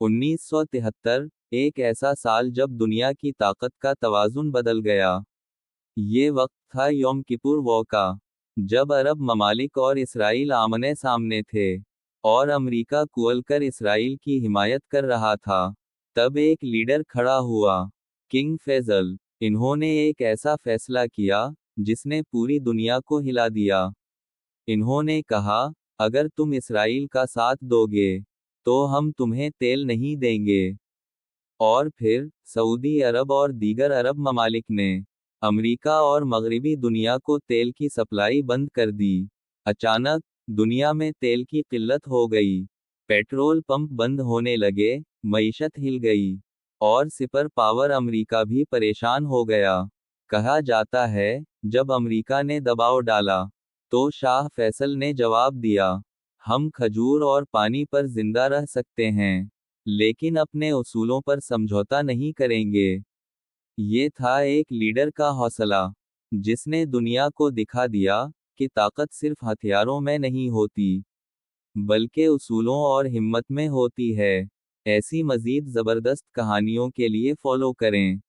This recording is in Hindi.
1973 एक ऐसा साल जब दुनिया की ताकत का तवाज़ुन बदल गया। ये वक्त था यौम किपुर वॉर का, जब अरब ममालिक और इसराइल आमने सामने थे, और अमेरिका कुचलकर इसराइल की हिमायत कर रहा था। तब एक लीडर खड़ा हुआ, किंग फैसल। इन्होंने एक ऐसा फैसला किया जिसने पूरी दुनिया को हिला दिया। इन्होंने कहा, अगर तुम इसराइल का साथ दोगे तो हम तुम्हें तेल नहीं देंगे। और फिर सऊदी अरब और दीगर अरब ममालिक ने अमेरिका और मगरिबी दुनिया को तेल की सप्लाई बंद कर दी। अचानक दुनिया में तेल की किल्लत हो गई, पेट्रोल पंप बंद होने लगे, मईशत हिल गई, और सुपर पावर अमेरिका भी परेशान हो गया। कहा जाता है, जब अमेरिका ने दबाव डाला तो शाह फैसल ने जवाब दिया, हम खजूर और पानी पर जिंदा रह सकते हैं, लेकिन अपने उसूलों पर समझौता नहीं करेंगे। ये था एक लीडर का हौसला, जिसने दुनिया को दिखा दिया कि ताकत सिर्फ हथियारों में नहीं होती, बल्कि उसूलों और हिम्मत में होती है। ऐसी मजीद जबरदस्त कहानियों के लिए फॉलो करें।